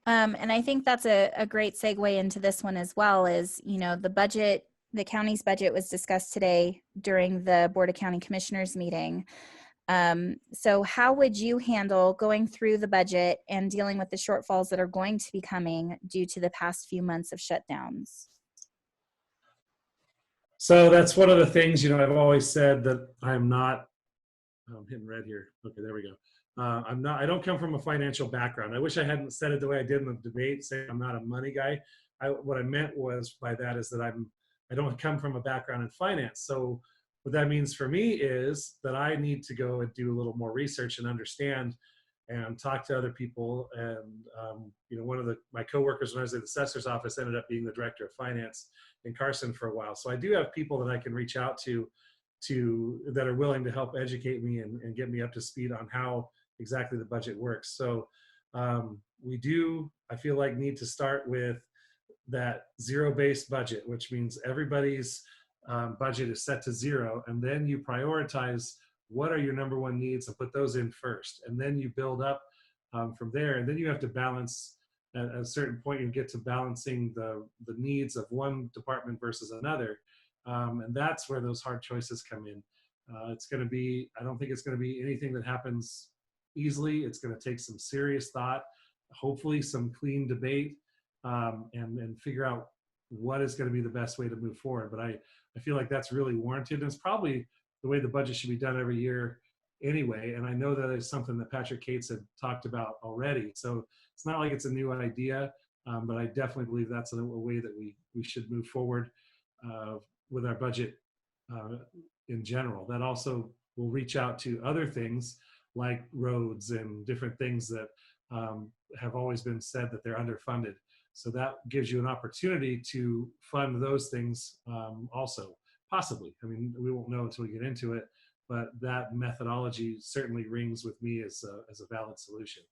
And I think that's a great segue into this one as well is, the budget, the county's budget was discussed today during the Board of County Commissioners meeting. So how would you handle going through the budget and dealing with the shortfalls that are going to be coming due to the past few months of shutdowns? So that's one of the things, I've always said that I'm not, I'm hitting red here. Okay, there we go. I don't come from a financial background. I wish I hadn't said it the way I did in the debate, saying I'm not a money guy. What I meant was by that is that I don't come from a background in finance. So what that means for me is that I need to go and do a little more research and understand and talk to other people. And one of my coworkers when I was at the assessor's office ended up being the director of finance in Carson for a while. So I do have people that I can reach out to that are willing to help educate me and get me up to speed on how exactly the budget works. So we do, I feel like, need to start with that zero-based budget, which means everybody's budget is set to zero, and then you prioritize what are your number one needs and put those in first, and then you build up from there, and then you have to balance. At a certain point, you get to balancing the needs of one department versus another, and that's where those hard choices come in. It's going to be, I don't think it's going to be anything that happens easily. It's going to take some serious thought, hopefully some clean debate, and figure out what is going to be the best way to move forward. But I feel like that's really warranted. And it's probably the way the budget should be done every year anyway. And I know that is something that Patrick Cates had talked about already. So it's not like it's a new idea, but I definitely believe that's a way that we should move forward with our budget in general. That also will reach out to other things like roads and different things that have always been said that they're underfunded. So that gives you an opportunity to fund those things also, possibly. I mean, we won't know until we get into it, but that methodology certainly rings with me as a valid solution.